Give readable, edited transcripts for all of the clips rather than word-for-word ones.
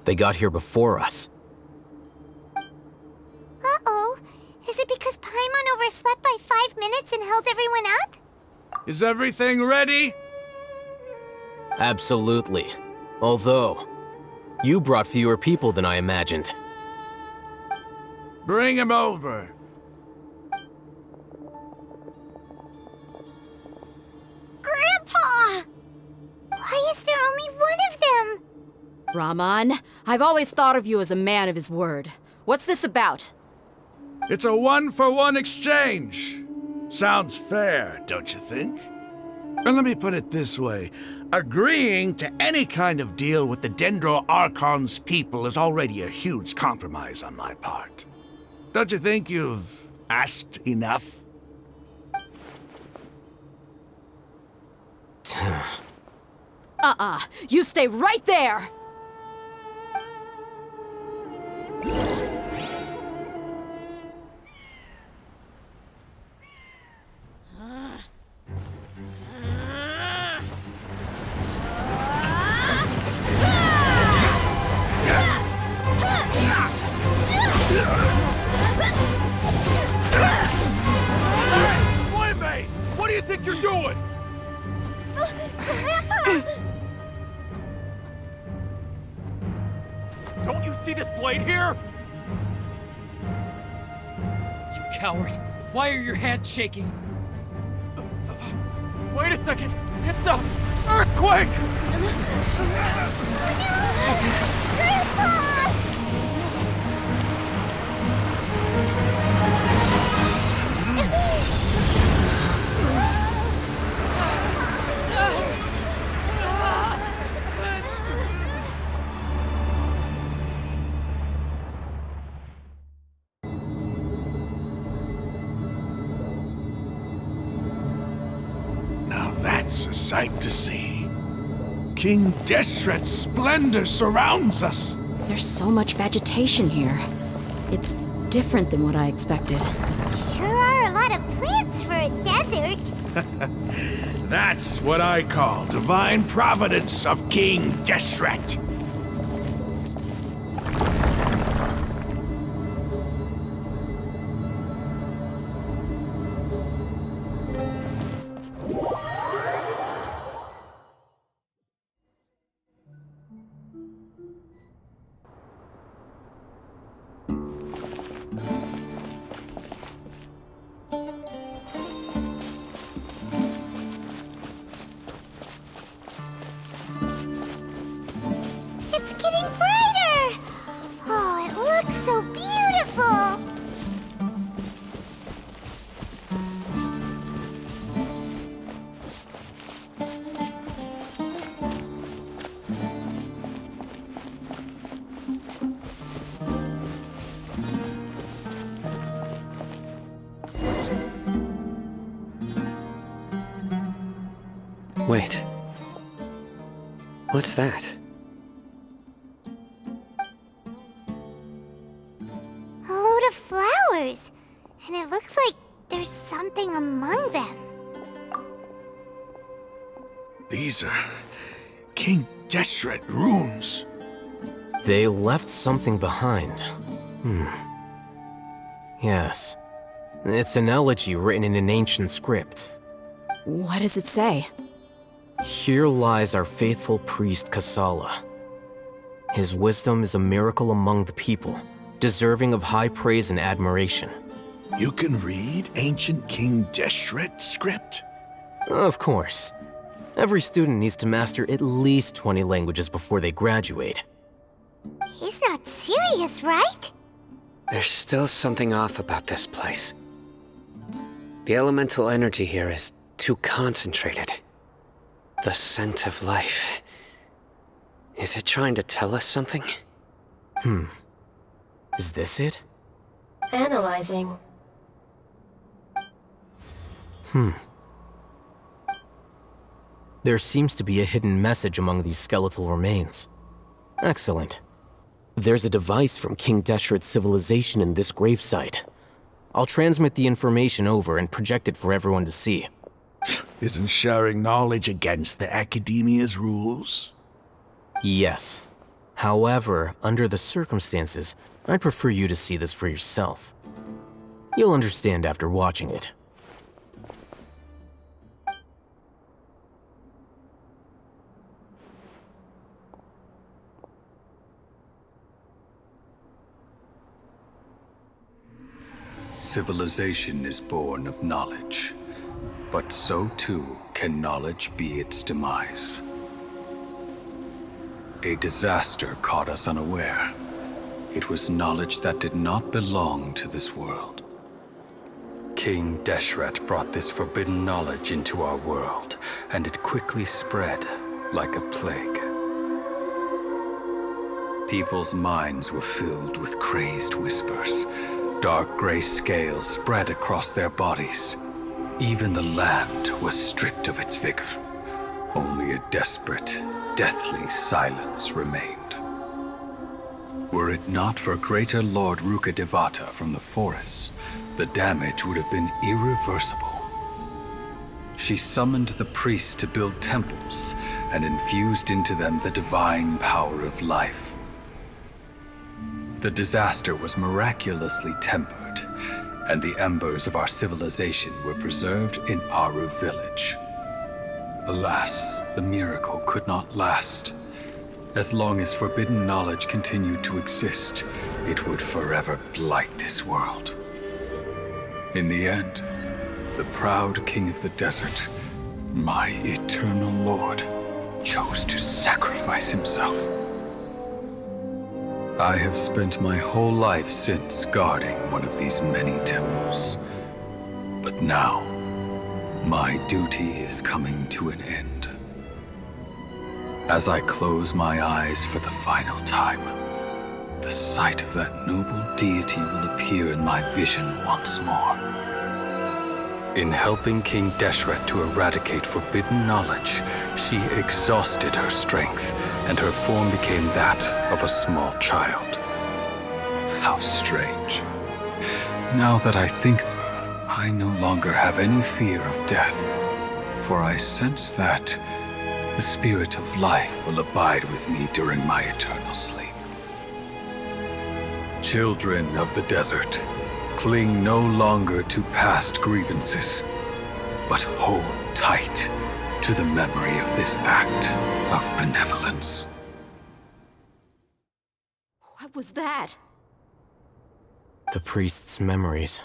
They got here before us. Uh-oh. Is it because Paimon overslept by 5 minutes and held everyone up? Is everything ready? Absolutely. Although, you brought fewer people than I imagined. Bring him over. Grandpa! Why is there only one of them? Rahman, I've always thought of you as a man of his word. What's this about? It's a one-for-one exchange. Sounds fair, don't you think? And let me put it this way. Agreeing to any kind of deal with the Dendro Archon's people is already a huge compromise on my part. Don't you think you've asked enough? You stay right there! Playmate! What do you think you're doing? Grandpa! Don't you see this blade here? You coward! Why are your hands shaking? Wait a second! It's a earthquake! Grandpa! Now that's a sight to see. King Deshret's splendor surrounds us. There's so much vegetation here. It's different than what I expected. Sure are a lot of plants for a desert. That's what I call divine providence of King Deshret. It's getting brighter! Oh, it looks so beautiful! Wait. What's that? A load of flowers. And it looks like there's something among them. These are King Deshret runes. They left something behind. Yes. It's an elegy written in an ancient script. What does it say? Here lies our faithful priest Kasala. His wisdom is a miracle among the people, deserving of high praise and admiration. You can read ancient King Deshret script? Of course. Every student needs to master at least 20 languages before they graduate. He's not serious, right? There's still something off about this place. The elemental energy here is too concentrated. The scent of life. Is it trying to tell us something? Is this it? Analyzing. There seems to be a hidden message among these skeletal remains. Excellent. There's a device from King Deshret's civilization in this gravesite. I'll transmit the information over and project it for everyone to see. Isn't sharing knowledge against the Academia's rules? Yes. However, under the circumstances, I'd prefer you to see this for yourself. You'll understand after watching it. Civilization is born of knowledge, but so too can knowledge be its demise. A disaster caught us unaware. It was knowledge that did not belong to this world. King Deshret brought this forbidden knowledge into our world, and it quickly spread like a plague. People's minds were filled with crazed whispers. Dark gray scales spread across their bodies. Even the land was stripped of its vigor. Only a desperate, deathly silence remained. Were it not for greater Lord Rukkhadevata from the forests, the damage would have been irreversible. She summoned the priests to build temples and infused into them the divine power of life. The disaster was miraculously tempered, and the embers of our civilization were preserved in Aru village. Alas, the miracle could not last. As long as forbidden knowledge continued to exist, it would forever blight this world. In the end, the proud king of the desert, my eternal lord, chose to sacrifice himself. I have spent my whole life since guarding one of these many temples. But now, my duty is coming to an end. As I close my eyes for the final time, the sight of that noble deity will appear in my vision once more. In helping King Deshret to eradicate forbidden knowledge, she exhausted her strength, and her form became that of a small child. How strange. Now that I think of her, I no longer have any fear of death, for I sense that the spirit of life will abide with me during my eternal sleep. Children of the desert, cling no longer to past grievances, but hold tight to the memory of this act of benevolence. What was that? The priest's memories.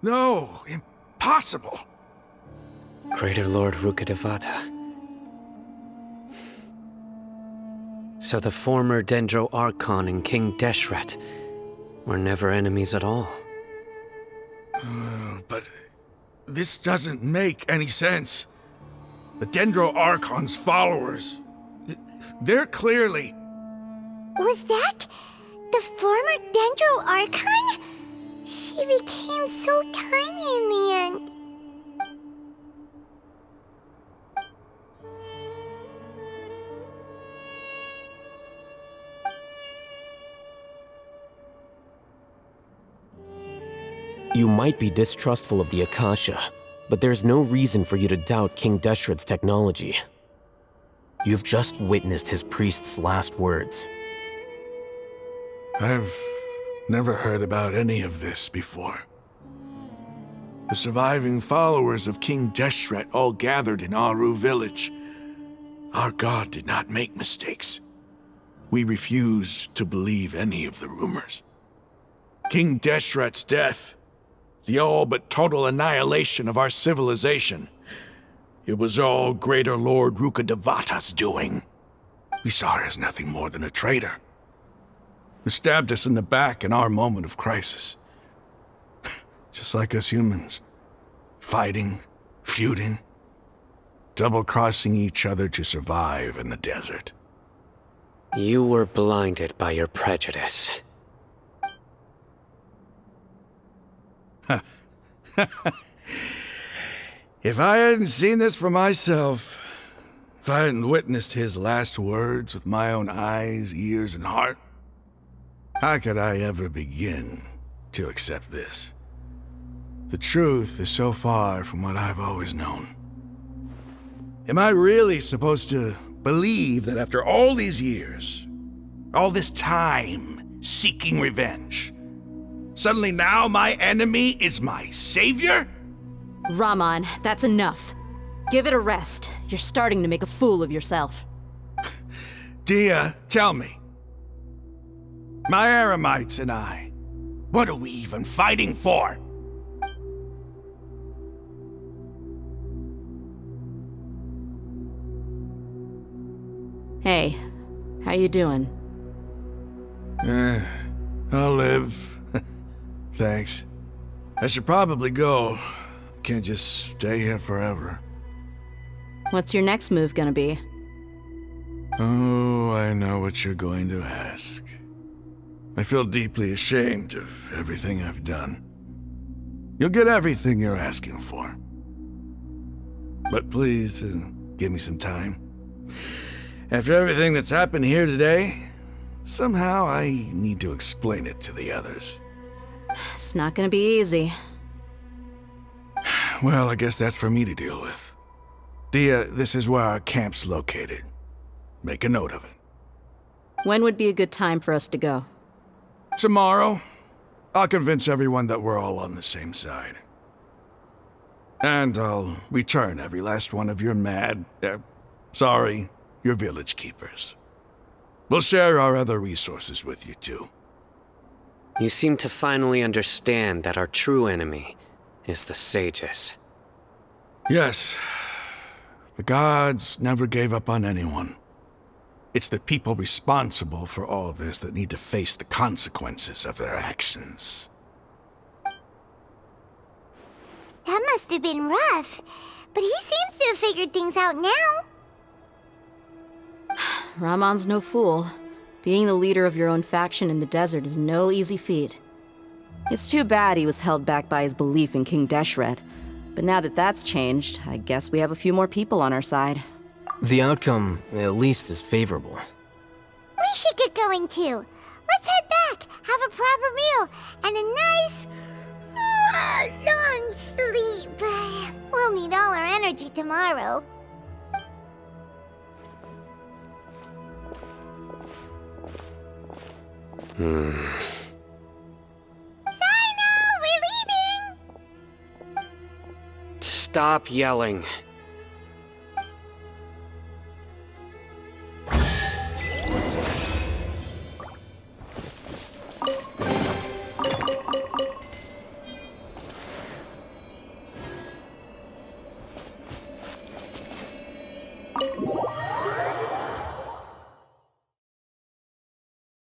No, impossible. Greater Lord Rukkhadevata. So the former Dendro Archon and King Deshret were never enemies at all. But this doesn't make any sense. The Dendro Archon's followers, they're clearly... Was that the former Dendro Archon? She became so tiny in the end. You might be distrustful of the Akasha, but there's no reason for you to doubt King Deshret's technology. You've just witnessed his priest's last words. I've never heard about any of this before. The surviving followers of King Deshret all gathered in Aru village. Our god did not make mistakes. We refused to believe any of the rumors. King Deshret's death, the all but total annihilation of our civilization, it was all Greater Lord Rukkhadevata's doing. We saw her as nothing more than a traitor, who stabbed us in the back in our moment of crisis. Just like us humans, fighting, feuding, double-crossing each other to survive in the desert. You were blinded by your prejudice. If I hadn't seen this for myself, if I hadn't witnessed his last words with my own eyes, ears, and heart, how could I ever begin to accept this? The truth is so far from what I've always known. Am I really supposed to believe that after all these years, all this time seeking revenge, suddenly now my enemy is my savior? Raman, that's enough. Give it a rest. You're starting to make a fool of yourself. Dia, tell me. My Eremites and I, what are we even fighting for? Hey, how you doing? I'll live. Thanks. I should probably go. Can't just stay here forever. What's your next move gonna be? Oh, I know what you're going to ask. I feel deeply ashamed of everything I've done. You'll get everything you're asking for. But please, give me some time. After everything that's happened here today, somehow I need to explain it to the others. It's not gonna be easy. Well, I guess that's for me to deal with. Dia, this is where our camp's located. Make a note of it. When would be a good time for us to go? Tomorrow, I'll convince everyone that we're all on the same side. And I'll return every last one of your your village keepers. We'll share our other resources with you too. You seem to finally understand that our true enemy is the sages. Yes. The gods never gave up on anyone. It's the people responsible for all this that need to face the consequences of their actions. That must have been rough, but he seems to have figured things out now. Raman's no fool. Being the leader of your own faction in the desert is no easy feat. It's too bad he was held back by his belief in King Deshret. But now that that's changed, I guess we have a few more people on our side. The outcome, at least, is favorable. We should get going too. Let's head back, have a proper meal, and a nice, long sleep. We'll need all our energy tomorrow. Sino, we're leaving! Stop yelling.